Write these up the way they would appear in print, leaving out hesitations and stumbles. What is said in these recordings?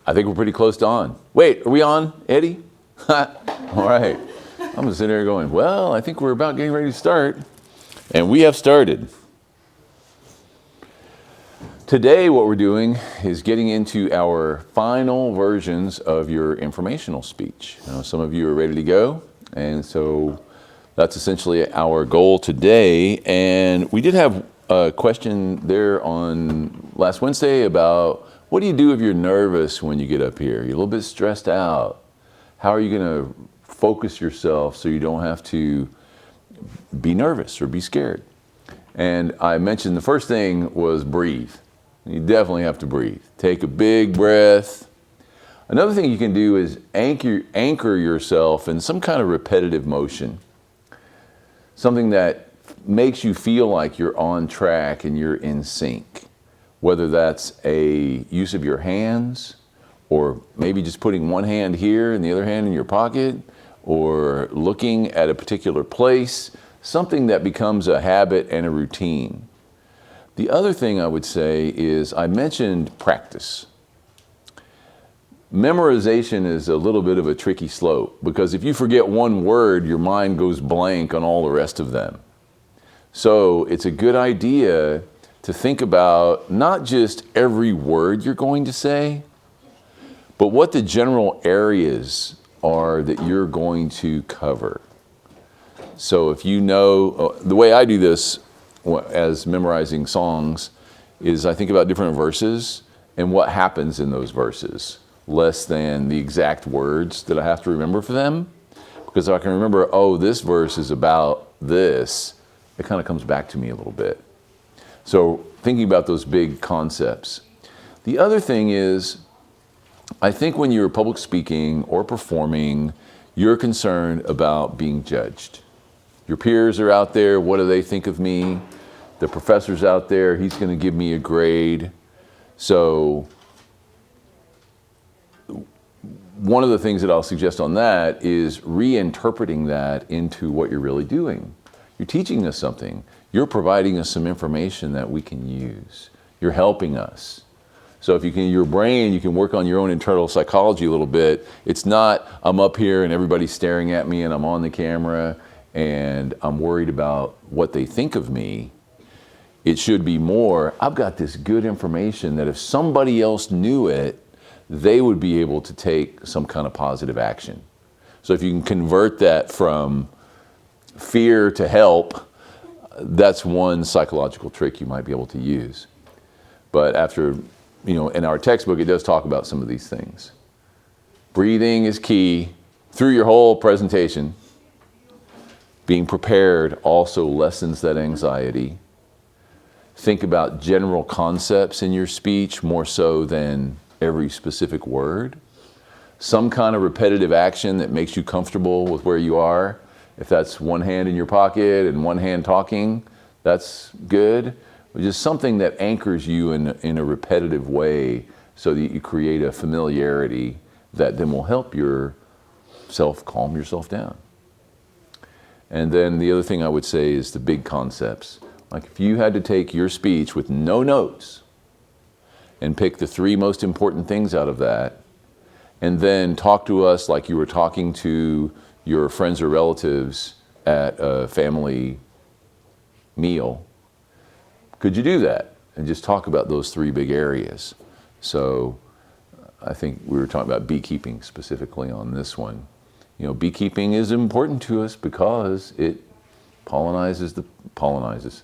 I think we're pretty close to on. Wait, are we on, Eddie? All right. I'm sitting there going, well, I think we're about getting ready to start. And we have started. Today, what we're doing is getting into our final versions of your informational speech. Now, some of you are ready to go, and so that's essentially our goal today. And we did have a question there on last Wednesday about what do you do if you're nervous when you get up here? You're a little bit stressed out. How are you going to focus yourself so you don't have to be nervous or be scared? And I mentioned the first thing was breathe. You definitely have to breathe. Take a big breath. Another thing you can do is anchor yourself in some kind of repetitive motion. Something that makes you feel like you're on track and you're in sync. Whether that's a use of your hands, or maybe just putting one hand here and the other hand in your pocket, or looking at a particular place, something that becomes a habit and a routine. The other thing I would say is I mentioned practice. Memorization is a little bit of a tricky slope because if you forget one word, your mind goes blank on all the rest of them. So it's a good idea to think about not just every word you're going to say, but what the general areas are that you're going to cover. So if you know, the way I do this as memorizing songs is I think about different verses and what happens in those verses, less than the exact words that I have to remember for them. Because if I can remember, oh, this verse is about this, it kind of comes back to me a little bit. So thinking about those big concepts. The other thing is, I think when you're public speaking or performing, you're concerned about being judged. Your peers are out there, what do they think of me? The professor's out there, he's going to give me a grade. So one of the things that I'll suggest on that is reinterpreting that into what you're really doing. You're teaching us something. You're providing us some information that we can use. You're helping us. So if you can, your brain, you can work on your own internal psychology a little bit. It's not, I'm up here and everybody's staring at me and I'm on the camera and I'm worried about what they think of me. It should be more, I've got this good information that if somebody else knew it, they would be able to take some kind of positive action. So if you can convert that from fear to help, that's one psychological trick you might be able to use. But after, in our textbook, it does talk about some of these things. Breathing is key through your whole presentation. Being prepared also lessens that anxiety. Think about general concepts in your speech more so than every specific word. Some kind of repetitive action that makes you comfortable with where you are. If that's one hand in your pocket and one hand talking, that's good. Just something that anchors you in a repetitive way so that you create a familiarity that then will help yourself calm yourself down. And then the other thing I would say is the big concepts. Like if you had to take your speech with no notes and pick the three most important things out of that, and then talk to us like you were talking to your friends or relatives at a family meal, could you do that? And just talk about those three big areas. So I think we were talking about beekeeping specifically on this one. Beekeeping is important to us because it pollinates,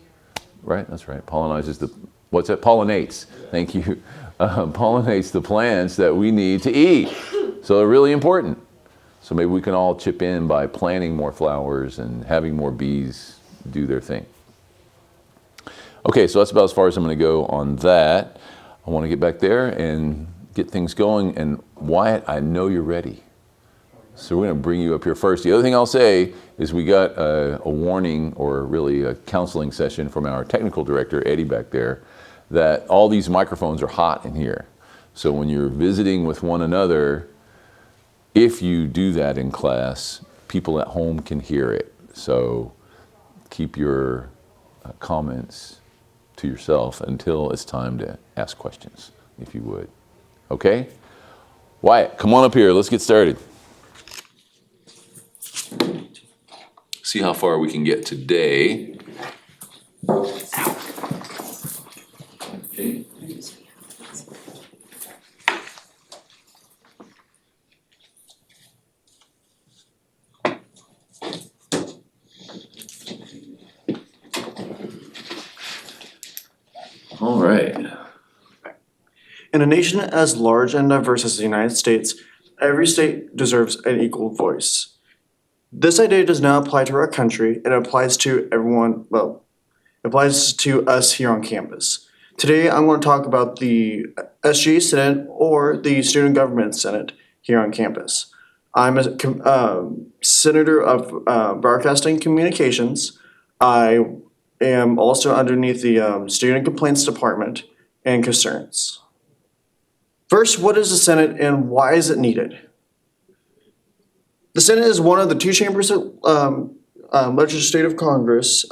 right? That's right. Pollinates. Thank you. Pollinates the plants that we need to eat. So they're really important. So maybe we can all chip in by planting more flowers and having more bees do their thing. Okay, so that's about as far as I'm going to go on that. I want to get back there and get things going. And Wyatt, I know you're ready. So we're going to bring you up here first. The other thing I'll say is we got a warning, or really a counseling session from our technical director, Eddie, back there, that all these microphones are hot in here. So when you're visiting with one another, if you do that in class, people at home can hear it. So keep your comments to yourself until it's time to ask questions, if you would. Okay? Wyatt, come on up here. Let's get started. See how far we can get today. Okay. All right. In a nation as large and diverse as the United States, every state deserves an equal voice. This idea does not apply to our country, it applies to everyone, well, it applies to us here on campus. Today, I'm going to talk about the SGA Senate or the Student Government Senate here on campus. I'm a senator of Broadcasting Communications. I am also underneath the Student Complaints Department and Concerns. First, what is the Senate and why is it needed? The Senate is one of the two chambers of legislative Congress,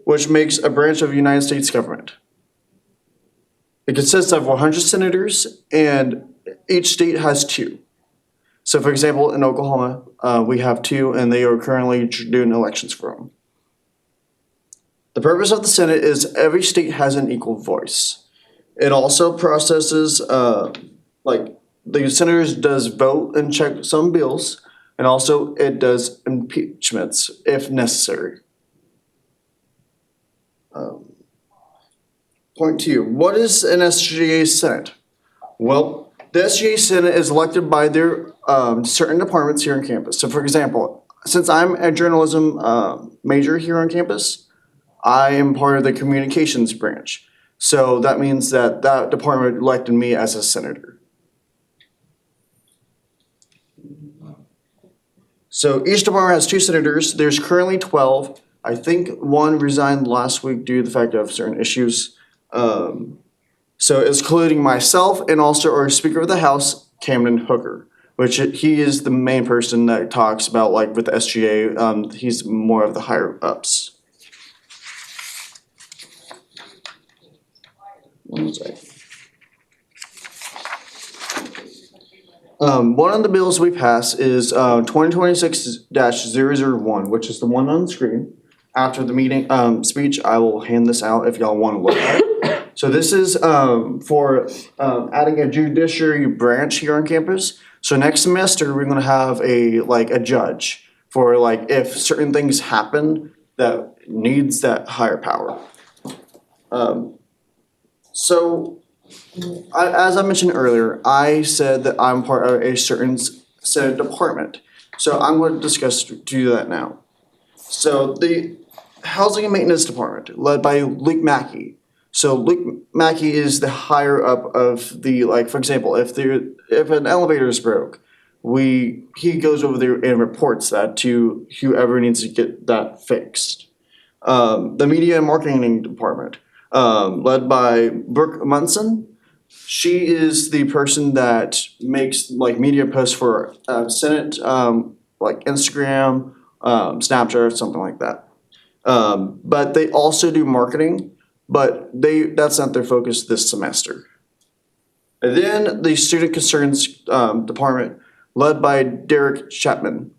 which makes a branch of the United States government. It consists of 100 senators, and each state has two. So, for example, in Oklahoma, we have two, and they are currently doing elections for them. The purpose of the Senate is every state has an equal voice. It also processes, like the senators does vote and check some bills, and also it does impeachments if necessary. Point two, what is an SGA Senate? Well, the SGA Senate is elected by their certain departments here on campus. So for example, since I'm a journalism major here on campus, I am part of the communications branch. So that means that that department elected me as a senator. So each department has two senators. There's currently 12. I think one resigned last week due to the fact of certain issues. So it's including myself and also our Speaker of the House, Camden Hooker, which he is the main person that talks about like with the SGA. He's more of the higher ups. One second. One of the bills we passed is 2026-001, which is the one on the screen. After the meeting speech, I will hand this out if y'all want to look at it. So this is for adding a judiciary branch here on campus. So next semester, we're going to have a judge for like if certain things happen that needs that higher power. So, as I mentioned earlier, I said that I'm part of a certain Senate department. So I'm going to do that now. So the Housing and Maintenance Department, led by Luke Mackey. So Luke Mackey is the higher up of the, like, for example, if an elevator is broke, he goes over there and reports that to whoever needs to get that fixed. The Media and Marketing Department, led by Brooke Munson. She is the person that makes like media posts for Senate, like Instagram, Snapchat, something like that. But they also do marketing, but that's not their focus this semester. And then the Student Concerns Department, led by Derek Chapman.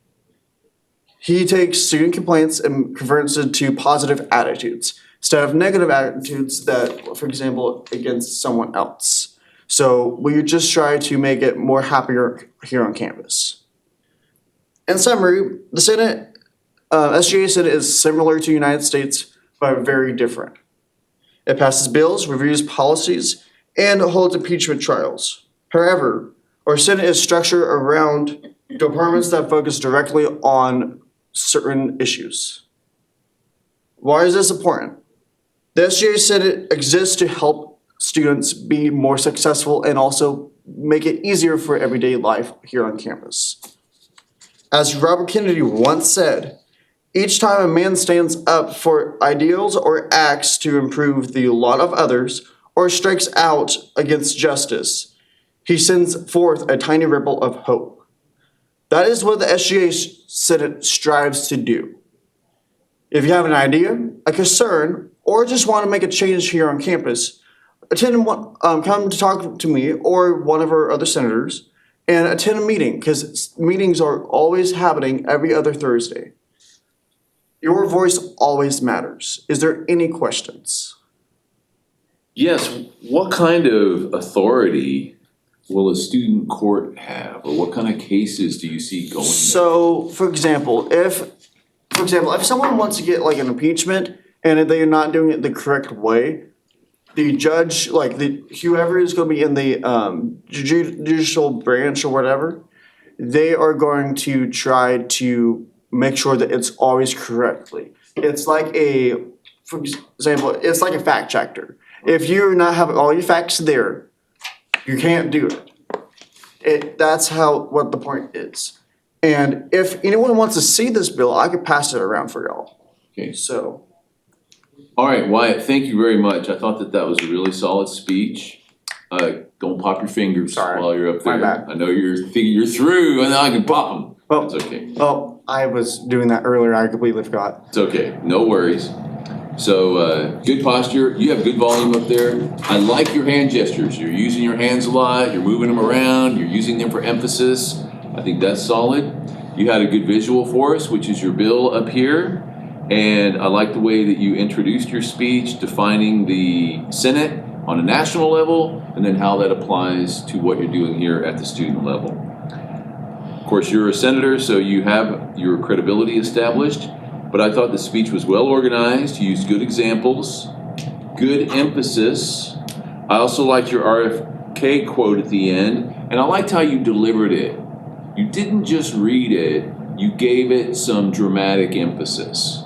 He takes student complaints and converts it to positive attitudes instead of negative attitudes that, for example, against someone else. So we just try to make it more happier here on campus. In summary, the Senate, SGA Senate is similar to the United States, but very different. It passes bills, reviews policies, and holds impeachment trials. However, our Senate is structured around departments that focus directly on certain issues. Why is this important? The SGA Senate exists to help students be more successful and also make it easier for everyday life here on campus. As Robert Kennedy once said, each time a man stands up for ideals or acts to improve the lot of others or strikes out against justice, he sends forth a tiny ripple of hope. That is what the SGA Senate strives to do. If you have an idea, a concern, or just want to make a change here on campus, come to talk to me or one of our other senators, and attend a meeting, because meetings are always happening every other Thursday. Your voice always matters. Is there any questions? Yes, what kind of authority will a student court have, or what kind of cases do you see going there? So, for example, if someone wants to get like an impeachment and they're not doing it the correct way, the judge, like whoever is going to be in the judicial branch or whatever, they are going to try to make sure that it's always correctly. It's like for example, it's like a fact checker. If you're not having all your facts there, you can't do it. That's what the point is. And if anyone wants to see this bill, I could pass it around for y'all. Okay. So, All right, Wyatt, thank you very much. I thought that was a really solid speech. Don't pop your fingers Sorry. while you're up there. My bad. I know you're thinking you're through, and I can pop them. well, It's okay. I was doing that earlier. I completely forgot. It's okay. No worries. So, good posture. You have good volume up there. I like your hand gestures. You're using your hands a lot. You're moving them around. You're using them for emphasis. I think that's solid. You had a good visual for us, which is your bill up here. And I like the way that you introduced your speech, defining the Senate on a national level, and then how that applies to what you're doing here at the student level. Of course, you're a senator, so you have your credibility established, but I thought the speech was well organized. You used good examples, good emphasis. I also liked your RFK quote at the end, and I liked how you delivered it. You didn't just read it, you gave it some dramatic emphasis.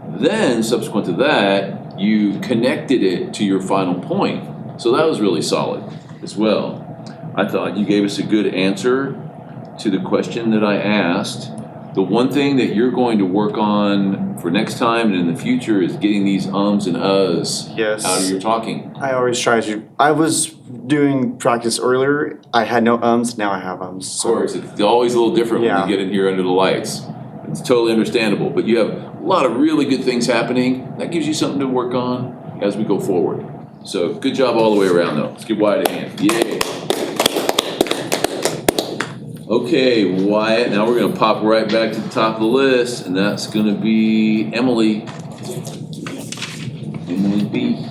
Then, subsequent to that, you connected it to your final point. So that was really solid as well. I thought you gave us a good answer to the question that I asked. The one thing that you're going to work on for next time and in the future is getting these ums and uhs Yes. out of your talking. I always try to. I was doing practice earlier. I had no ums. Now I have ums. Of course, it's always a little different when Yeah. you get in here under the lights. It's totally understandable, but you have a lot of really good things happening. That gives you something to work on as we go forward. So good job all the way around though. Let's give Wyatt a hand. Yay. Okay, Wyatt, now we're gonna pop right back to the top of the list, and that's gonna be Emily. Emily B.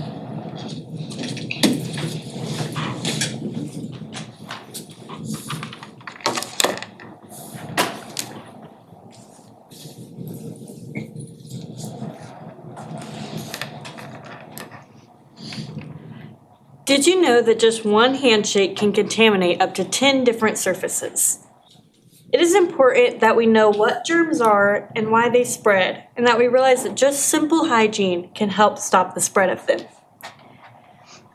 Did you know that just one handshake can contaminate up to 10 different surfaces? It is important that we know what germs are and why they spread, and that we realize that just simple hygiene can help stop the spread of them.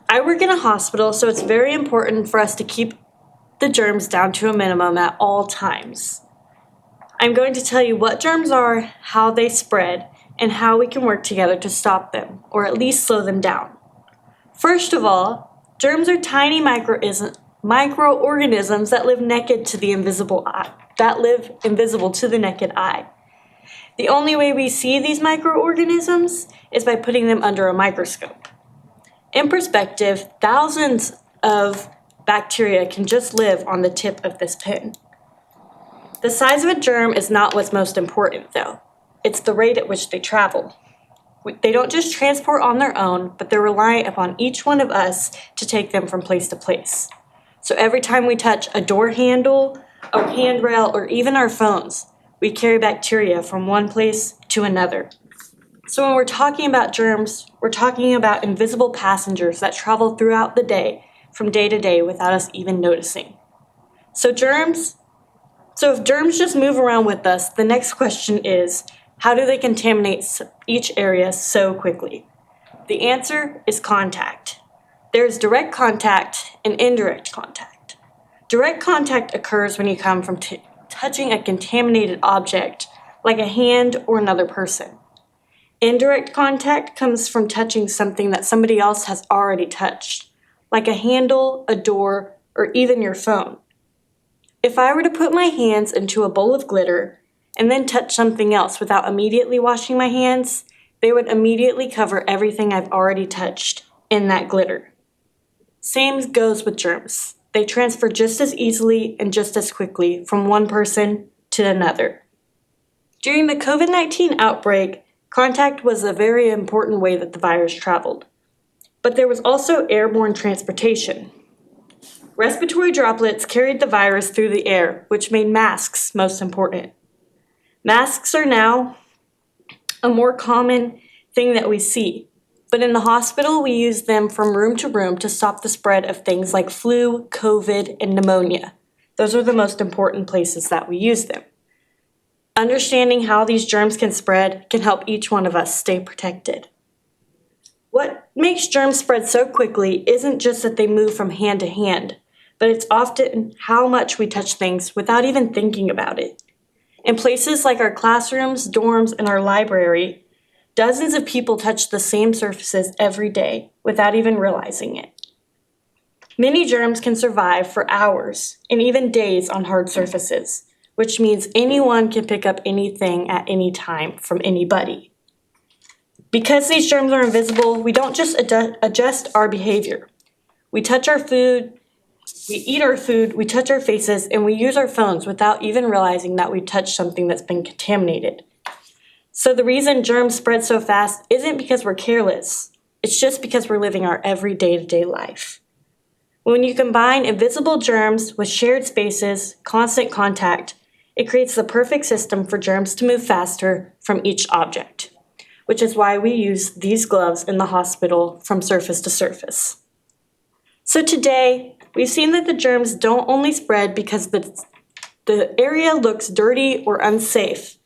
I work in a hospital, so it's very important for us to keep the germs down to a minimum at all times. I'm going to tell you what germs are, how they spread, and how we can work together to stop them, or at least slow them down. First of all, germs are tiny microorganisms that live naked to the invisible eye, invisible to the naked eye. The only way we see these microorganisms is by putting them under a microscope. In perspective, thousands of bacteria can just live on the tip of this pin. The size of a germ is not what's most important, though. It's the rate at which they travel. They don't just transport on their own, but they're reliant upon each one of us to take them from place to place. So every time we touch a door handle, a handrail, or even our phones, we carry bacteria from one place to another. So when we're talking about germs, we're talking about invisible passengers that travel throughout the day, from day to day, without us even noticing. So if germs just move around with us, the next question is, how do they contaminate each area so quickly? The answer is contact. There's direct contact and indirect contact. Direct contact occurs when you come from touching a contaminated object, like a hand or another person. Indirect contact comes from touching something that somebody else has already touched, like a handle, a door, or even your phone. If I were to put my hands into a bowl of glitter and then touch something else without immediately washing my hands, they would immediately cover everything I've already touched in that glitter. Same goes with germs. they transfer just as easily and just as quickly from one person to another. During the COVID-19 outbreak, contact was a very important way that the virus traveled. But there was also airborne transportation. Respiratory droplets carried the virus through the air, which made masks most important. Masks are now a more common thing that we see, but in the hospital we use them from room to room to stop the spread of things like flu, COVID, and pneumonia. Those are the most important places that we use them. Understanding how these germs can spread can help each one of us stay protected. What makes germs spread so quickly isn't just that they move from hand to hand, but it's often how much we touch things without even thinking about it. In places like our classrooms, dorms, and our library, dozens of people touch the same surfaces every day without even realizing it. Many germs can survive for hours and even days on hard surfaces, which means anyone can pick up anything at any time from anybody. Because these germs are invisible, we don't just adjust our behavior. We touch our food, we eat our food, we touch our faces, and we use our phones without even realizing that we touched something that's been contaminated. So the reason germs spread so fast isn't because we're careless. It's just because we're living our every day-to-day life. When you combine invisible germs with shared spaces, constant contact, it creates the perfect system for germs to move faster from each object, which is why we use these gloves in the hospital from surface to surface. So today, we've seen that the germs don't only spread because the area looks dirty or unsafe,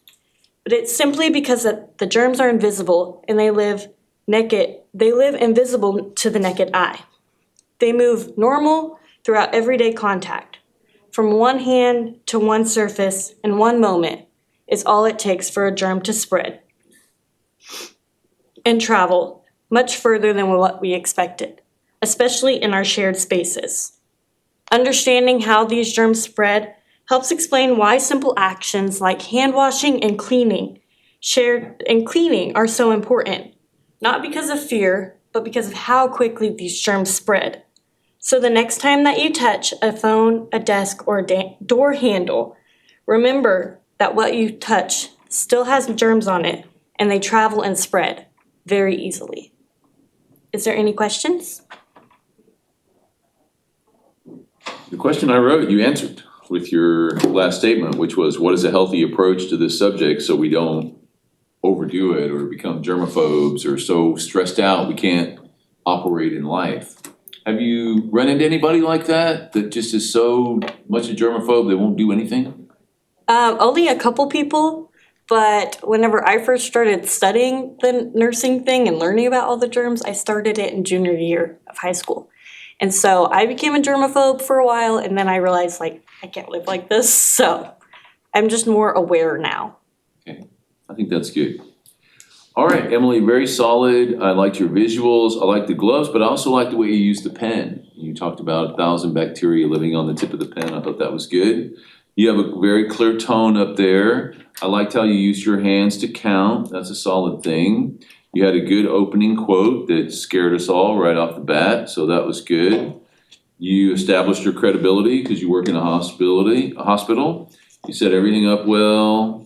but it's simply because the germs are invisible and they live invisible to the naked eye. They move normal throughout everyday contact. From one hand to one surface in one moment is all it takes for a germ to spread and travel much further than what we expected, especially in our shared spaces. Understanding how these germs spread helps explain why simple actions like hand washing and cleaning are so important, not because of fear, but because of how quickly these germs spread. So the next time that you touch a phone, a desk, or a door handle, remember that what you touch still has germs on it, and they travel and spread very easily. Is there any questions? The question I wrote, you answered with your last statement, which was, what is a healthy approach to this subject so we don't overdo it or become germaphobes or so stressed out we can't operate in life? Have you run into anybody like that just is so much a germaphobe they won't do anything? Only a couple people, but whenever I first started studying the nursing thing and learning about all the germs, I started it in junior year of high school. And so I became a germaphobe for a while, and then I realized, I can't live like this, so I'm just more aware now. Okay, I think that's good. All right, Emily, very solid. I liked your visuals. I liked the gloves, but I also liked the way you used the pen. You talked about 1,000 bacteria living on the tip of the pen. I thought that was good. You have a very clear tone up there. I liked how you used your hands to count. That's a solid thing. You had a good opening quote that scared us all right off the bat, so that was good. You established your credibility because you work in a hospital. You set everything up well.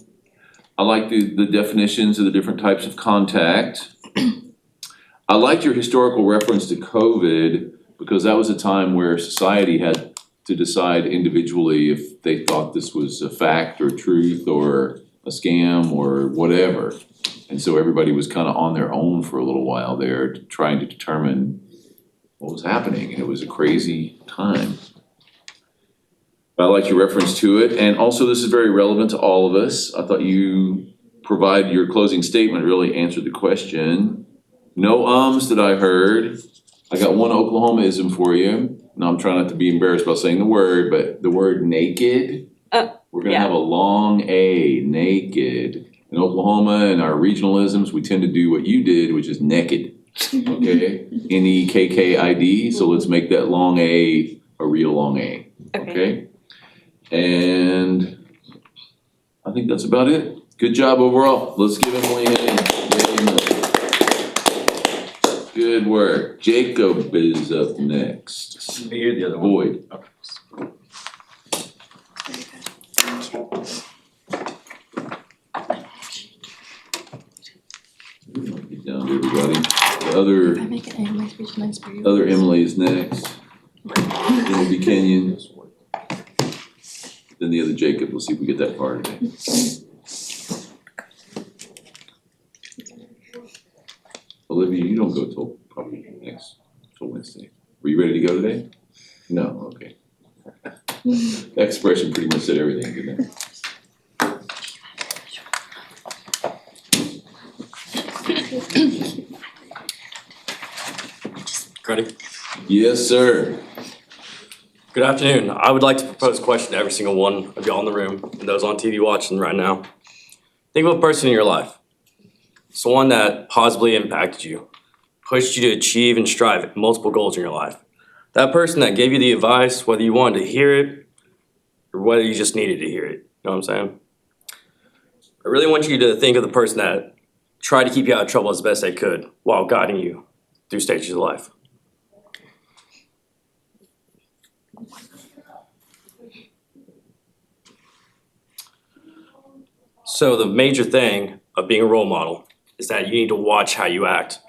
I like the definitions of the different types of contact. I liked your historical reference to COVID because that was a time where society had to decide individually if they thought this was a fact or truth or a scam or whatever. And so everybody was kind of on their own for a little while there trying to determine what was happening. And it was a crazy time. I like your reference to it. And also this is very relevant to all of us. I thought you provided your closing statement really answered the question. No ums that I heard. I got one Oklahomaism for you. Now I'm trying not to be embarrassed about saying the word, but the word naked. We're gonna have a long A, naked. In Oklahoma and our regionalisms, we tend to do what you did, which is naked. Okay? Nekkid. So let's make that long A a real long A. Okay? And I think that's about it. Good job overall. Let's give Emily a hand. Good work. Jacob is up next. You're the other one. Boyd. Get down to everybody. The I make an English speech nice for you. other Emily is next. Then will be Kenyon. Then the other Jacob. We'll see if we get that far today. Olivia, you don't go till probably till Wednesday. Were you ready to go today? No, okay. That expression pretty much said everything, didn't it? Ready? Yes, sir. Good afternoon. I would like to propose a question to every single one of y'all in the room and those on TV watching right now. Think of a person in your life. Someone that positively impacted you, pushed you to achieve and strive at multiple goals in your life. That person that gave you the advice, whether you wanted to hear it or whether you just needed to hear it. You know what I'm saying? I really want you to think of the person that tried to keep you out of trouble as best they could while guiding you through stages of life. So the major thing of being a role model is that you need to watch how you act.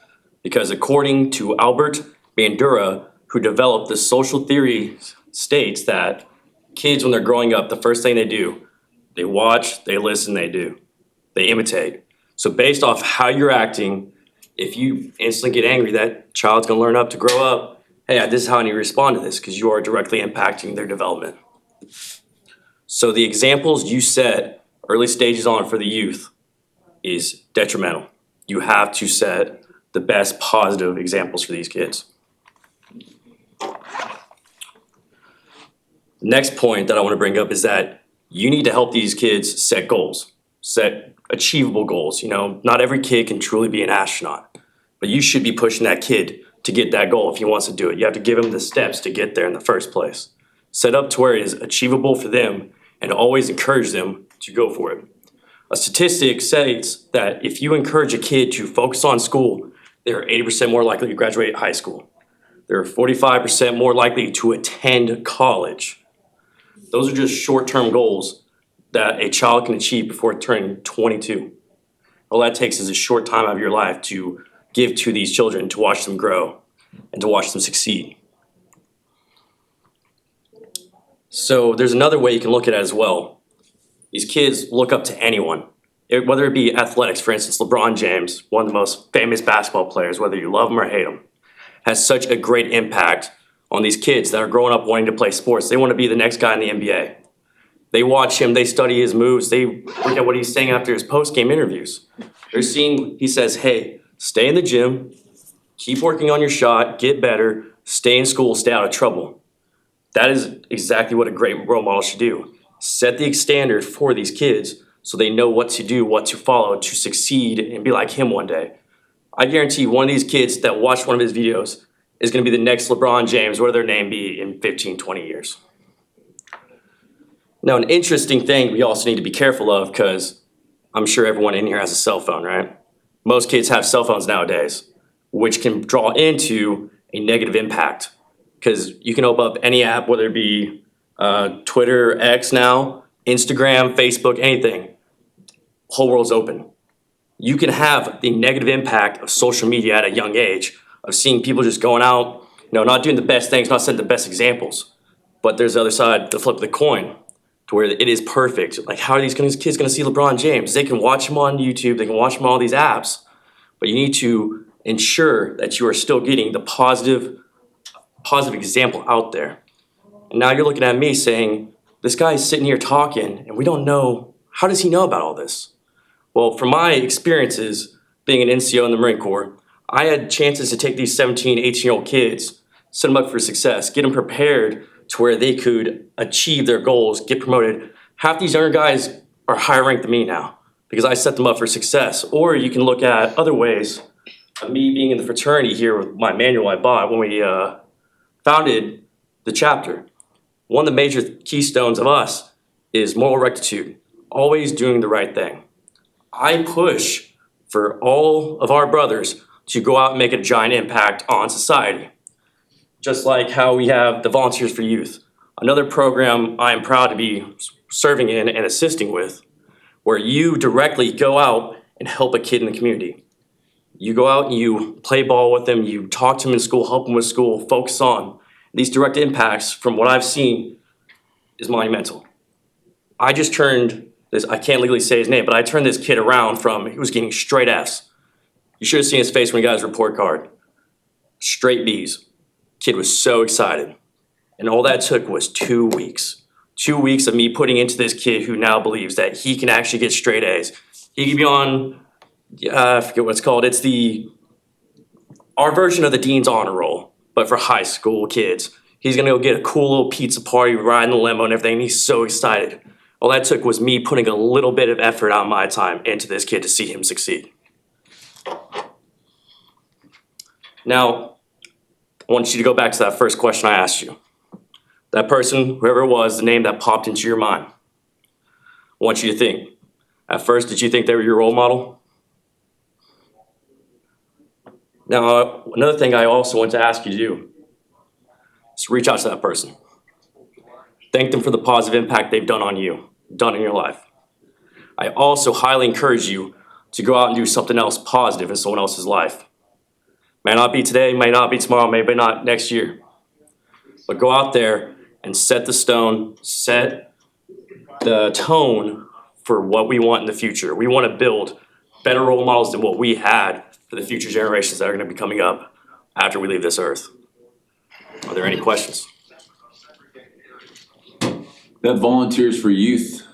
Because according to Albert Bandura, who developed the social theory, states that kids, when they're growing up, the first thing they do, they watch, they listen, they do. They imitate. So based off how you're acting, if you instantly get angry, that child's gonna learn up to grow up, hey, this is how I need to respond to this, because you are directly impacting their development. So the examples you set early stages on for the youth is detrimental. You have to set the best positive examples for these kids. Next point that I want to bring up is that you need to help these kids set goals, set achievable goals. You know, not every kid can truly be an astronaut, but you should be pushing that kid to get that goal if he wants to do it. You have to give him the steps to get there in the first place. Set up to where it is achievable for them and always encourage them to go for it. A statistic states that if you encourage a kid to focus on school, they're 80% more likely to graduate high school. They're 45% more likely to attend college. Those are just short-term goals that a child can achieve before turning 22. All that takes is a short time out of your life to give to these children, to watch them grow and to watch them succeed. So there's another way you can look at it as well. These kids look up to anyone, whether it be athletics, for instance, LeBron James, one of the most famous basketball players, whether you love him or hate him, has such a great impact on these kids that are growing up wanting to play sports. They want to be the next guy in the NBA. They watch him, they study his moves, they look at what he's saying after his post-game interviews. They're seeing, he says, hey, stay in the gym, keep working on your shot, get better, stay in school, stay out of trouble. That is exactly what a great role model should do. Set the standard for these kids so they know what to do, what to follow to succeed and be like him one day. I guarantee one of these kids that watched one of his videos is going to be the next LeBron James, whatever their name be, in 15, 20 years. Now, an interesting thing we also need to be careful of, because I'm sure everyone in here has a cell phone, right? Most kids have cell phones nowadays, which can draw into a negative impact. Because you can open up any app, whether it be Twitter, X now, Instagram, Facebook, anything. Whole world's open. You can have the negative impact of social media at a young age, of seeing people just going out, not doing the best things, not setting the best examples. But there's the other side, the flip of the coin, to where it is perfect. Like, how are these kids going to see LeBron James? They can watch him on YouTube, they can watch him on all these apps, but you need to ensure that you are still getting the positive example out there. And now you're looking at me saying, this guy is sitting here talking, and we don't know, how does he know about all this? Well, from my experiences being an NCO in the Marine Corps, I had chances to take these 17, 18-year-old kids, set them up for success, get them prepared to where they could achieve their goals, get promoted. Half these younger guys are higher ranked than me now because I set them up for success. Or you can look at other ways of me being in the fraternity here with my manual I bought when we founded the chapter. One of the major keystones of us is moral rectitude, always doing the right thing. I push for all of our brothers to go out and make a giant impact on society. Just like how we have the Volunteers for Youth, another program I am proud to be serving in and assisting with, where you directly go out and help a kid in the community. You go out and you play ball with them, you talk to them in school, help them with school, focus on these direct impacts. From what I've seen is monumental. I just turned this, I can't legally say his name, but I turned this kid around from, he was getting straight Fs. You should have seen his face when he got his report card. Straight Bs. Kid was so excited. And all that took was 2 weeks. 2 weeks of me putting into this kid who now believes that he can actually get straight A's. He could be on, I forget what it's called. It's our version of the Dean's Honor Roll, but for high school kids. He's gonna go get a cool little pizza party, ride in the limo and everything, and he's so excited. All that took was me putting a little bit of effort out of my time into this kid to see him succeed. Now, I want you to go back to that first question I asked you. That person, whoever it was, the name that popped into your mind. I want you to think. At first, did you think they were your role model? Now, another thing I also want to ask you to do is reach out to that person. Thank them for the positive impact they've done on you, done in your life. I also highly encourage you to go out and do something else positive in someone else's life. May not be today, may not be tomorrow, maybe not next year. But go out there and set the stone, set the tone for what we want in the future. We want to build better role models than what we had for the future generations that are going to be coming up after we leave this earth. Are there any questions? That Volunteers for Youth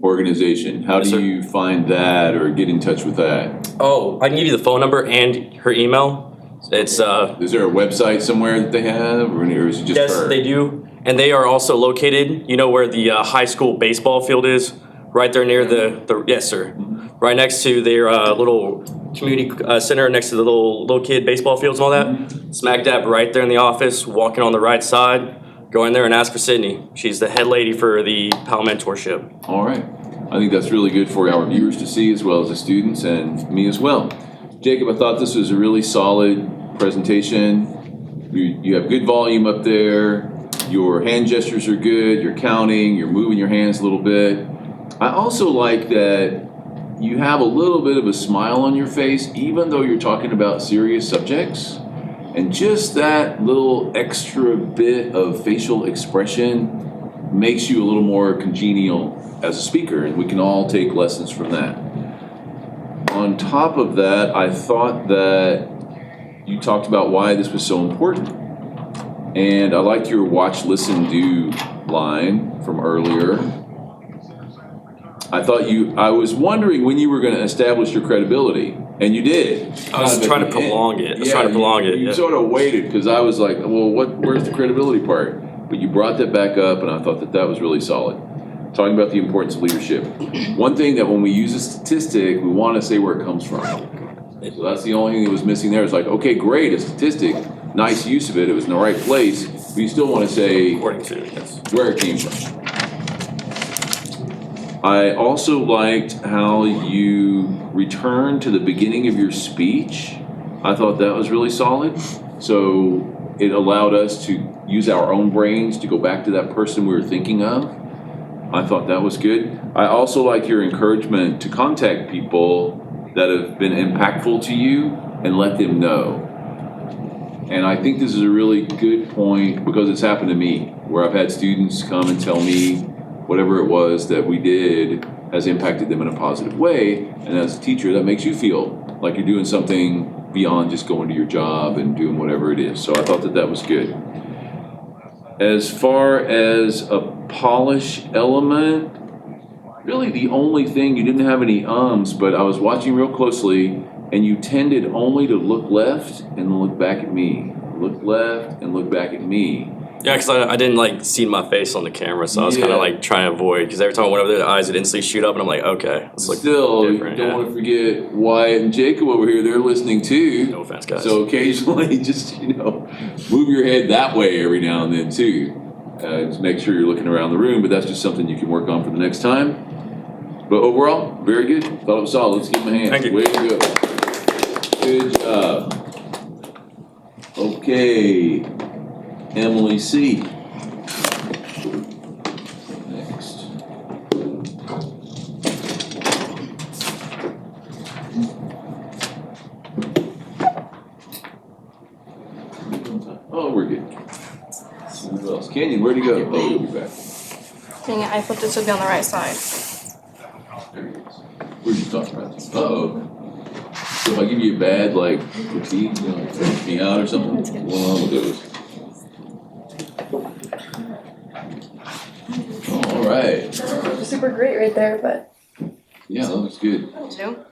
organization, how Yes, do sir. you find that or get in touch with that? Oh, I can give you the phone number and her email. It's Is there a website somewhere that they have, or is it just yes, her? they do, and they are also located. You know where the high school baseball field is, right there near the yes, sir, right next to their little community center, next to the little kid baseball fields and all that. Smack dab right there in the office, walking on the right side. Go in there and ask for Sydney. She's the head lady for the PAL mentorship. All right. I think that's really good for our viewers to see, as well as the students and me as well. Jacob, I thought this was a really solid presentation. You have good volume up there. Your hand gestures are good. You're counting. You're moving your hands a little bit. I also like that you have a little bit of a smile on your face, even though you're talking about serious subjects. And just that little extra bit of facial expression makes you a little more congenial as a speaker, and we can all take lessons from that. On top of that, I thought that you talked about why this was so important. And I liked your watch, listen, do line from earlier. I was wondering when you were going to establish your credibility, and you did. I was trying to prolong it. You sort of waited, because I was like, well, where's the credibility part? But you brought that back up, and I thought that was really solid. Talking about the importance of leadership. One thing that when we use a statistic, we want to say where it comes from. So that's the only thing that was missing there. It's like, okay, great, a statistic, nice use of it, it was in the right place, but you still want to say According to yes. where it came from. I also liked how you returned to the beginning of your speech. I thought that was really solid. So it allowed us to use our own brains to go back to that person we were thinking of. I thought that was good. I also like your encouragement to contact people that have been impactful to you and let them know. And I think this is a really good point, because it's happened to me, where I've had students come and tell me whatever it was that we did has impacted them in a positive way. And as a teacher, that makes you feel like you're doing something beyond just going to your job and doing whatever it is. So I thought that was good. As far as a polish element, really the only thing, you didn't have any ums, but I was watching real closely, and you tended only to look left and look back at me. Look left and look back at me. Yeah, because I didn't see my face on the camera, so I was kind of trying to avoid, because every time I went over there, the eyes would instantly shoot up, and I'm like, okay, let's look Still, different. you don't want to forget Wyatt and Jacob over here, they're listening too. No offense, guys. So occasionally just, move your head that way every now and then too. To make sure you're looking around the room, but that's just something you can work on for the next time. But overall, very good. Thought it was solid. Let's give him a hand. Thank you. Way to go. Good job. Okay, Emily C. Next. Oh, we're good. Who else? Canyon, where'd you go? Oh, you'll be back. Dang it, I flipped it so it'd be on the right side. There he is. We're just talking about this. Uh-oh. So if I give you a bad, like, critique, you know, freak me out or something, what's going on with those? All right. Super great right there, but. Yeah, that looks good. Too.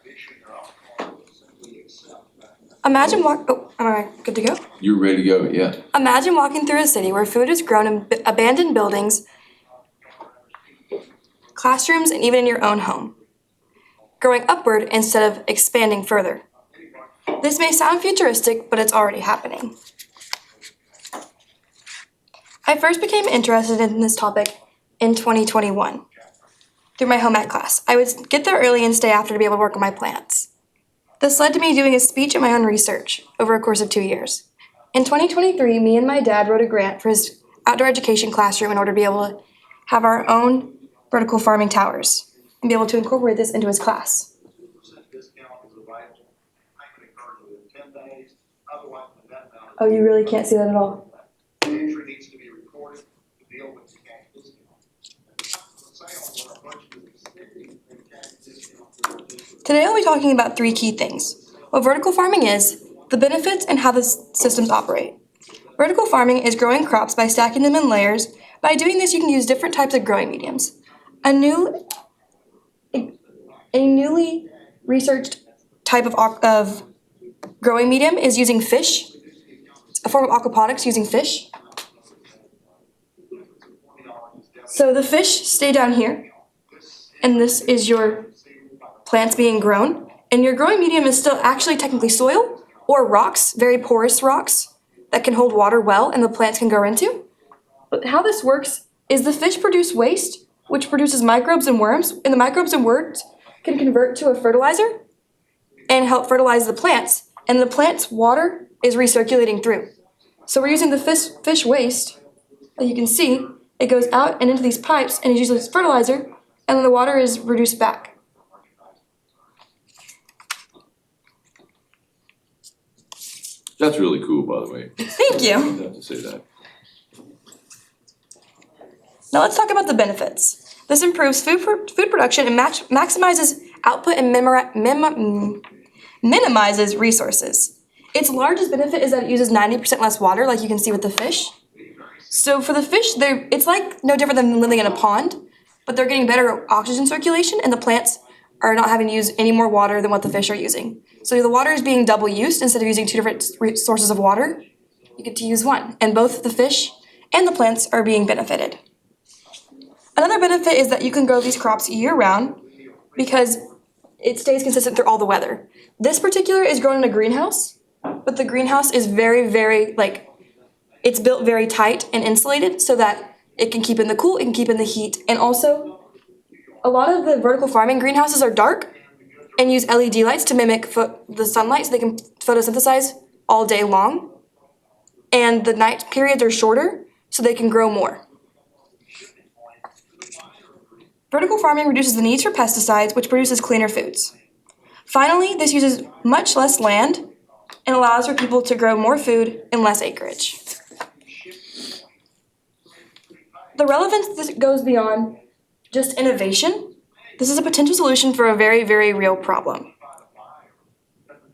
Imagine am I good to go? You're ready to go, yeah. Imagine walking through a city where food is grown in abandoned buildings, classrooms, and even in your own home, growing upward instead of expanding further. This may sound futuristic, but it's already happening. I first became interested in this topic in 2021 through my home ec class. I would get there early and stay after to be able to work on my plants. This led to me doing a speech and my own research over a course of 2 years. In 2023, me and my dad wrote a grant for his outdoor education classroom in order to be able to have our own vertical farming towers and be able to incorporate this into his class. Oh, you really can't see that at all. Today I'll be talking about 3 key things: what vertical farming is, the benefits, and how the systems operate. Vertical farming is growing crops by stacking them in layers. By doing this, you can use different types of growing mediums. A newly researched type of growing medium is using fish, a form of aquaponics using fish. So the fish stay down here, and this is your plants being grown, and your growing medium is still actually technically soil or rocks, very porous rocks that can hold water well and the plants can grow into. But how this works is the fish produce waste, which produces microbes and worms, and the microbes and worms can convert to a fertilizer and help fertilize the plants, and the plant's water is recirculating through. So we're using the fish waste that you can see. It goes out and into these pipes and is used as fertilizer, and then the water is reduced back. That's really cool, by the way. Thank you. I have to say that. Now let's talk about the benefits. This improves food production and maximizes output and minimizes resources. Its largest benefit is that it uses 90% less water, like you can see with the fish. So for the fish, it's like no different than living in a pond, but they're getting better oxygen circulation, and the plants are not having to use any more water than what the fish are using. So the water is being double used. Instead of using 2 different sources of water, you get to use one, and both the fish and the plants are being benefited. Another benefit is that you can grow these crops year-round because it stays consistent through all the weather. This particular is grown in a greenhouse, but the greenhouse is very, very, it's built very tight and insulated so that it can keep in the cool, it can keep in the heat. And also, a lot of the vertical farming greenhouses are dark and use LED lights to mimic the sunlight so they can photosynthesize all day long. And the night periods are shorter so they can grow more. Vertical farming reduces the needs for pesticides, which produces cleaner foods. Finally, this uses much less land and allows for people to grow more food in less acreage. The relevance of this goes beyond just innovation. This is a potential solution for a very, very real problem.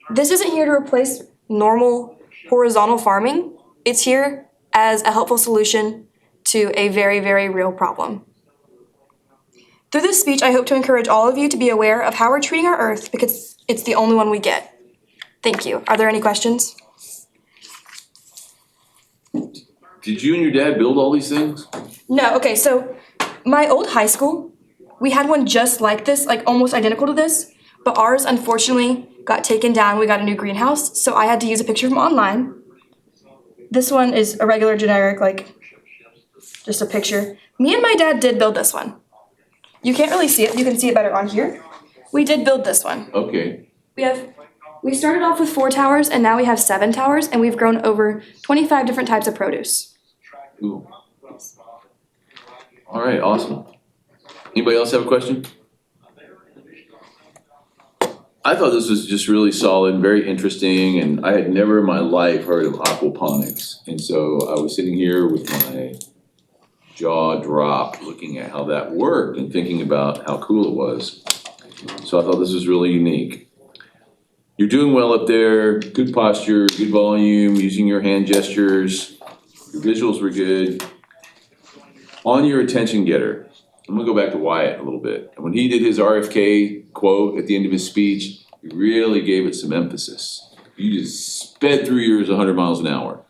This isn't here to replace normal horizontal farming. It's here as a helpful solution to a very, very real problem. Through this speech, I hope to encourage all of you to be aware of how we're treating our earth because it's the only one we get. Thank you. Are there any questions? Did you and your dad build all these things? No, okay, so my old high school, we had one just like this, like almost identical to this, but ours unfortunately got taken down. We got a new greenhouse, so I had to use a picture from online. This one is a regular generic, just a picture. Me and my dad did build this one. You can't really see it. You can see it better on here. We did build this one. Okay. We have We started off with 4 towers and now we have 7 towers and we've grown over 25 different types of produce. Cool. All right, awesome. Anybody else have a question? I thought this was just really solid, very interesting, and I had never in my life heard of aquaponics. And so I was sitting here with my jaw dropped, looking at how that worked and thinking about how cool it was. So I thought this was really unique. You're doing well up there, good posture, good volume, using your hand gestures. Your visuals were good. On your attention getter, I'm gonna go back to Wyatt a little bit. And when he did his RFK quote at the end of his speech, he really gave it some emphasis. You just sped through yours 100 miles an hour.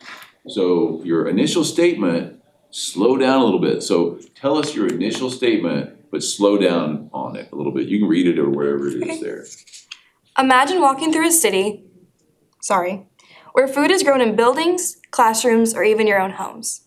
So your initial statement, slow down a little bit. So tell us your initial statement, but slow down on it a little bit. You can read it or wherever it is there. Imagine walking through a city, where food is grown in buildings, classrooms, or even your own homes.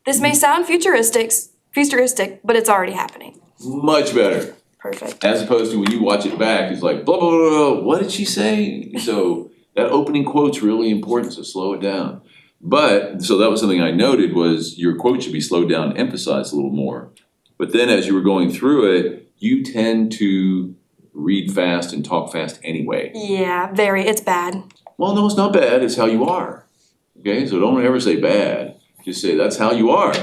This may sound futuristic, but it's already happening. Much better. Perfect. As opposed to when you watch it back, it's like, blah, blah, blah, blah, what did she say? So that opening quote's really important, so slow it down. But, so that was something I noted was your quote should be slowed down, emphasized a little more. But then as you were going through it, you tend to read fast and talk fast anyway. Yeah, very. It's bad. Well, no, it's not bad, it's how you are. Okay, so don't ever say bad, just say that's how you are.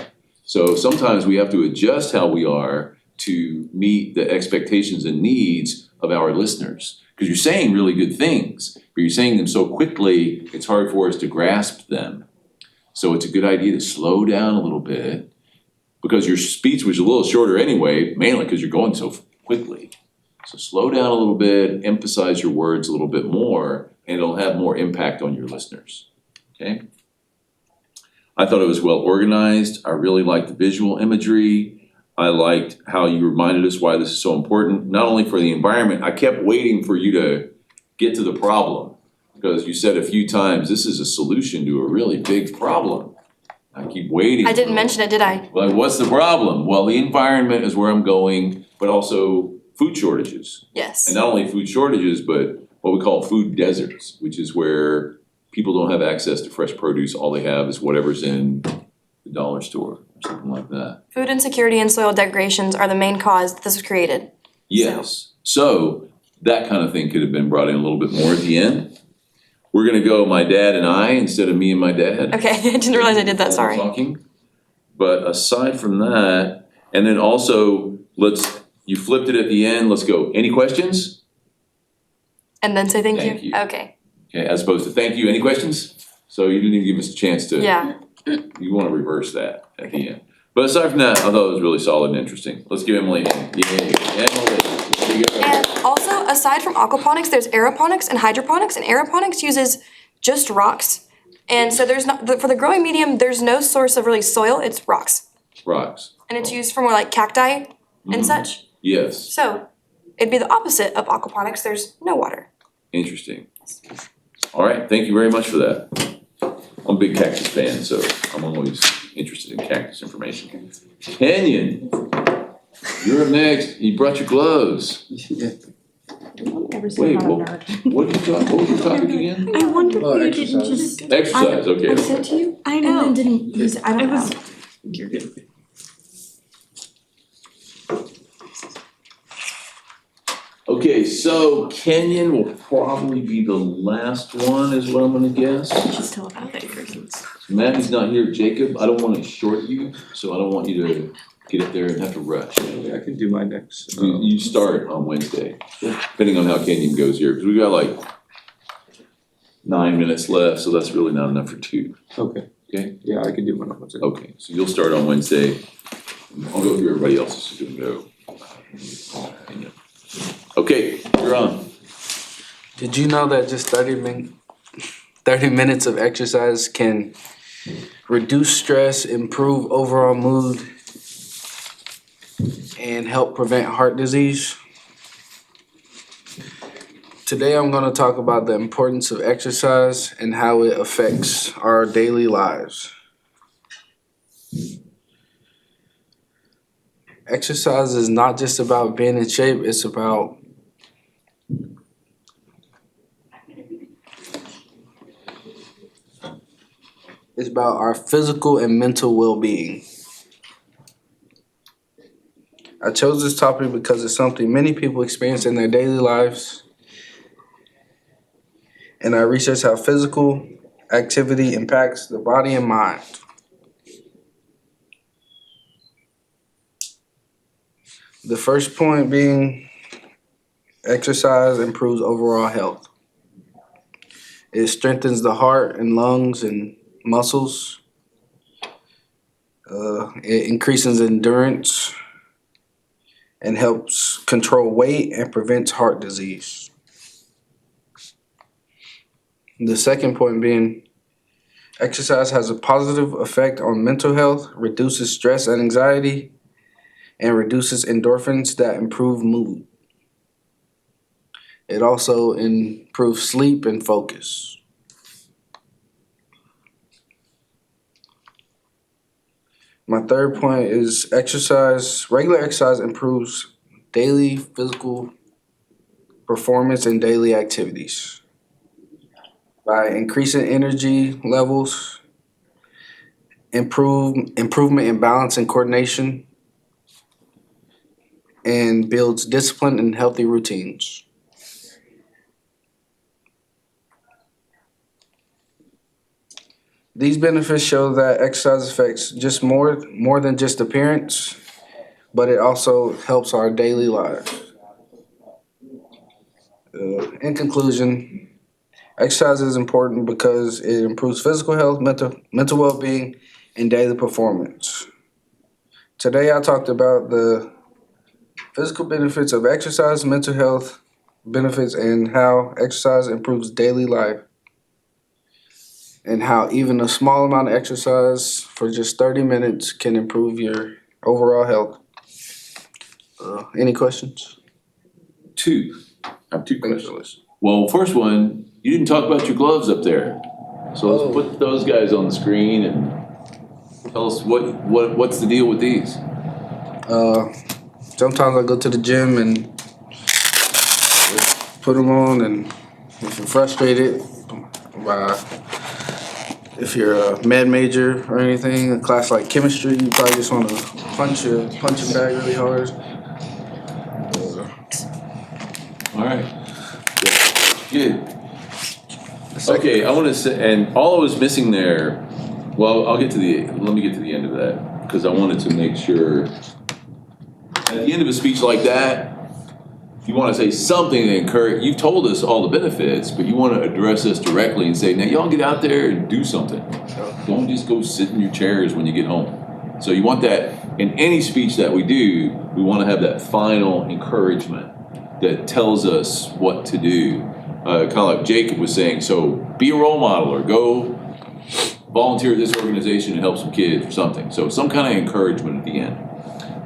So sometimes we have to adjust how we are to meet the expectations and needs of our listeners. Because you're saying really good things, but you're saying them so quickly, it's hard for us to grasp them. So it's a good idea to slow down a little bit, because your speech was a little shorter anyway, mainly because you're going so quickly. So slow down a little bit, emphasize your words a little bit more, and it'll have more impact on your listeners, okay? I thought it was well organized. I really liked the visual imagery. I liked how you reminded us why this is so important, not only for the environment. I kept waiting for you to get to the problem, because you said a few times, this is a solution to a really big problem. I keep waiting. I didn't mention it, did I? Well, what's the problem? Well, the environment is where I'm going, but also food shortages. Yes. And not only food shortages, but what we call food deserts, which is where people don't have access to fresh produce. All they have is whatever's in the dollar store or something like that. Food insecurity and soil degradations are the main cause that this was created. Yes. So that kind of thing could have been brought in a little bit more at the end. We're gonna go my dad and I instead of me and my dad. Okay, I didn't realize I did that, sorry. Talking. But aside from that, and then also you flipped it at the end, let's go. Any questions? And then say thank you? Thank you. Okay, Okay, as opposed to thank you. Any questions? So you didn't even give us a chance to. yeah. You wanna reverse that at the end. But aside from that, I thought it was really solid and interesting. Let's give Emily a hand. Yay, Emily. There you go. And also, aside from aquaponics, there's aeroponics and hydroponics, and aeroponics uses just rocks. And so there's not, for the growing medium, there's no source of really soil, it's rocks. Rocks. And it's used for more like cacti and such. Yes, So it'd be the opposite of aquaponics, there's no water. interesting. All right, thank you very much for that. I'm a big cactus fan, so I'm always interested in cactus information. Kenyon, you're up next. You brought your gloves. Wait, what was your topic again? I wonder Oh, if you didn't exercise. just. Exercise, okay. I sent it to you, I and know. then didn't use it, I don't know. You're good. Okay, so Kenyon will probably be the last one, is what I'm gonna guess. She's still about that person. Maddie's not here. Jacob, I don't wanna short you, so I don't want you to get up there and have to rush. I can do my next. You start on Wednesday, depending on how Kenyon goes here, because we got like 9 minutes left, so that's really not enough for 2. Okay. Okay. Yeah, I can do one on Wednesday. Okay, so you'll start on Wednesday. I'll go through everybody else's who's gonna go. Okay, you're on. Did you know that just 30 minutes of exercise can reduce stress, improve overall mood, and help prevent heart disease? Today I'm going to talk about the importance of exercise and how it affects our daily lives. Exercise is not just about being in shape, it's about is about our physical and mental well-being. I chose this topic because it's something many people experience in their daily lives, and I researched how physical activity impacts the body and mind. The first point being exercise improves overall health. It strengthens the heart and lungs and muscles. It increases endurance and helps control weight and prevents heart disease. The second point being exercise has a positive effect on mental health, reduces stress and anxiety, and reduces endorphins that improve mood. It also improves sleep and focus. My third point is regular exercise improves daily physical performance and daily activities by increasing energy levels, improvement in balance and coordination, and builds discipline and healthy routines. These benefits show that exercise affects just more than just appearance, but it also helps our daily lives. In conclusion, exercise is important because it improves physical health, mental well-being, and daily performance. Today I talked about the physical benefits of exercise, mental health benefits, and how exercise improves daily life, and how even a small amount of exercise for just 30 minutes can improve your overall health. Any questions? I have two questions. Well, first one, you didn't talk about your gloves up there. So let's put those guys on the screen and tell us what's the deal with these? Sometimes I go to the gym and put them on, and if you're frustrated, if you're a med major or anything, a class like chemistry, you probably just want to punch your bag really hard. All right. Good. Okay, I want to say, and all I was missing there, well, let me get to the end of that, because I wanted to make sure, at the end of a speech like that, you want to say something to encourage, you've told us all the benefits, but you want to address us directly and say, now y'all get out there and do something. Don't just go sit in your chairs when you get home. So you want that, in any speech that we do, we want to have that final encouragement that tells us what to do. Kind of like Jacob was saying, so be a role model or go volunteer at this organization and help some kids or something. So some kind of encouragement at the end.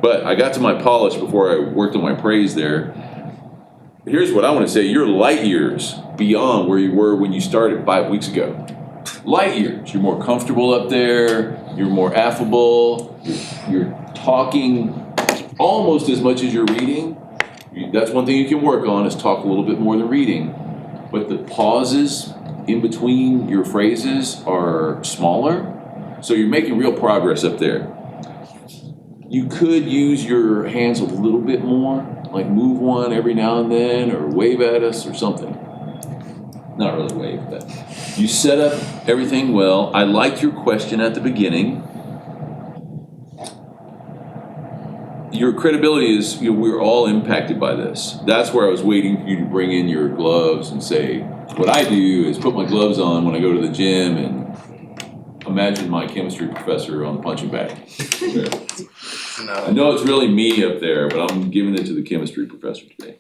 But I got to my polish before I worked on my praise there. Here's what I want to say. You're light years beyond where you were when you started 5 weeks ago. Light years. You're more comfortable up there. You're more affable. You're talking almost as much as you're reading. That's one thing you can work on, is talk a little bit more than reading. But the pauses in between your phrases are smaller. So you're making real progress up there. You could use your hands a little bit more, like move one every now and then, or wave at us or something. Not really wave, but you set up everything well. I liked your question at the beginning. Your credibility is, we're all impacted by this. That's where I was waiting for you to bring in your gloves and say, what I do is put my gloves on when I go to the gym and imagine my chemistry professor on the punching bag. I know it's really me up there, but I'm giving it to the chemistry professor today.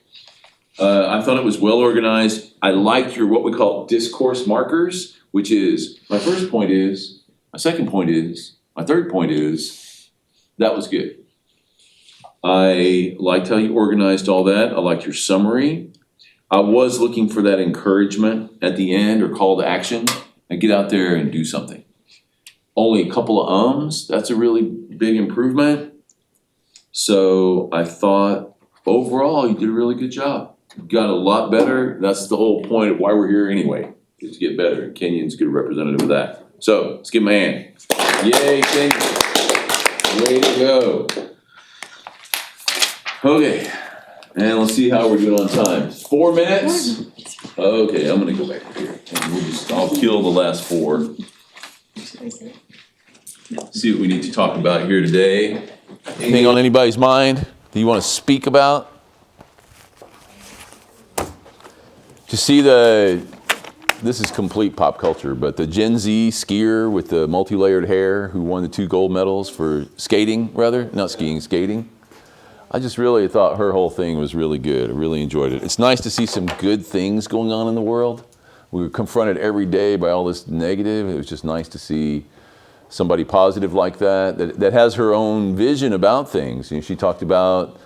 I thought it was well organized. I liked your what we call discourse markers, which is my first point is, my second point is, my third point is, that was good. I liked how you organized all that. I liked your summary. I was looking for that encouragement at the end or call to action and get out there and do something. Only a couple of ums, that's a really big improvement. So I thought overall you did a really good job. You got a lot better. That's the whole point of why we're here anyway, is to get better. And Kenyon's a good representative of that. So let's give him a hand. Yay, thank you. Way to go. Okay, and let's see how we're doing on time. 4 minutes? Okay, I'm gonna go back here. And I'll kill the last 4. See what we need to talk about here today. Anything on anybody's mind that you want to speak about? To see this is complete pop culture, but the Gen Z skier with the multi-layered hair who won the 2 gold medals for skating, not skiing, skating. I just really thought her whole thing was really good. I really enjoyed it. It's nice to see some good things going on in the world. We were confronted every day by all this negative. It was just nice to see somebody positive like that has her own vision about things. She talked about,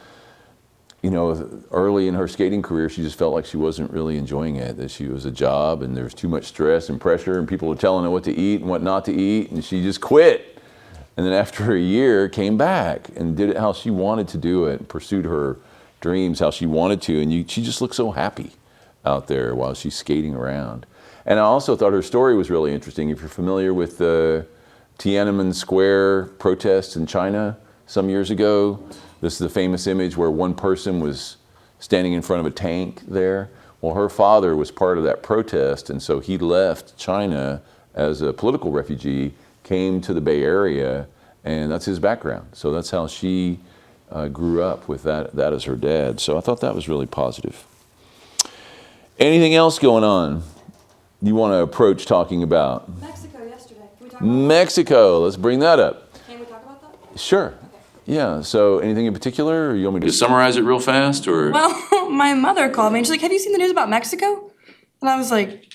early in her skating career, she just felt like she wasn't really enjoying it, that she was a job and there was too much stress and pressure and people were telling her what to eat and what not to eat, and she just quit. And then after a year, came back and did it how she wanted to do it, pursued her dreams how she wanted to, and she just looked so happy out there while she's skating around. And I also thought her story was really interesting. If you're familiar with the Tiananmen Square protests in China some years ago, this is the famous image where one person was standing in front of a tank there. Well, her father was part of that protest, and so he left China as a political refugee, came to the Bay Area, and that's his background. So that's how she grew up with that as her dad. So I thought that was really positive. Anything else going on you want to approach talking about? Mexico yesterday. Can we talk about Mexico, let's bring that up. that? Can we talk about that? Sure. Yeah, so anything in particular, or you want me to summarize it real fast, or? Well, my mother called me and she's like, have you seen the news about Mexico? And I was like,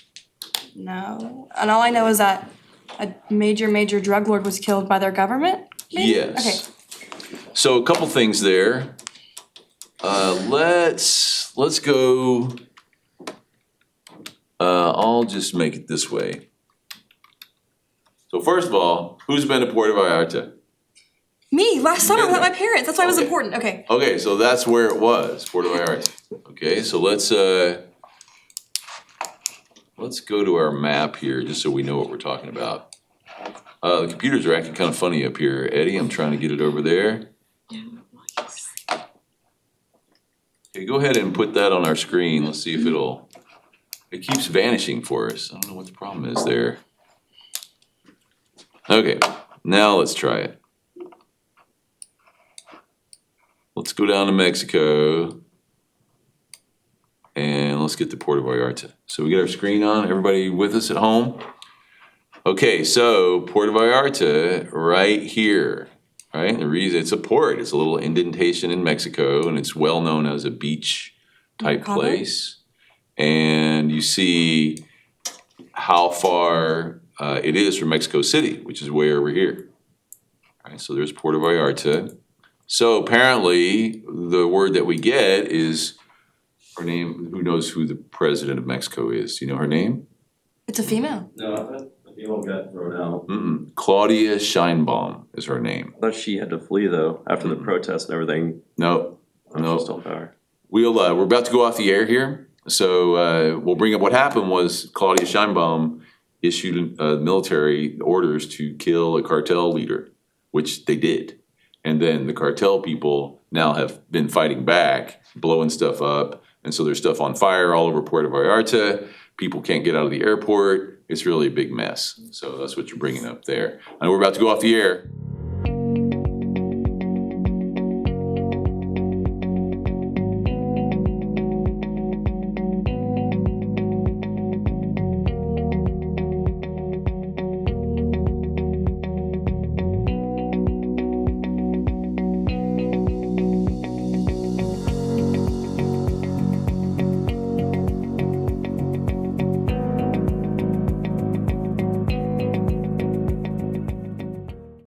no. And all I know is that a major drug lord was killed by their government? Maybe? Yes. Okay. So a couple things there. Let's go, I'll just make it this way. So first of all, who's been to Puerto Vallarta? Me, last summer been with there? my parents. That's why it was Okay. important. Okay. Okay, so that's where it was, Puerto Vallarta. Okay, so let's go to our map here, just so we know what we're talking about. The computers are acting kind of funny up here. Eddie, I'm trying to get it over there. Okay, go ahead and put that on our screen. Let's see if it keeps vanishing for us. I don't know what the problem is there. Okay, now let's try it. Let's go down to Mexico. And let's get to Puerto Vallarta. So we get our screen on, everybody with us at home? Okay, so Puerto Vallarta, right here, right? The reason it's a port, it's a little indentation in Mexico, and it's well known as a beach type Mercado? place. And you see how far it is from Mexico City, which is way over here. All right, so there's Puerto Vallarta. So apparently, the word that we get is her name. Who knows who the president of Mexico is? Do you know her name? It's a female. No, I thought the old got thrown out. Claudia Sheinbaum is her name. I thought she had to flee though, after the protest and everything. No, She's no. still in power. We're about to go off the air here, so we'll bring up what happened was Claudia Sheinbaum issued military orders to kill a cartel leader, which they did. And then the cartel people now have been fighting back, blowing stuff up. And so there's stuff on fire all over Puerto Vallarta. People can't get out of the airport. It's really a big mess. So that's what you're bringing up there. And we're about to go off the air.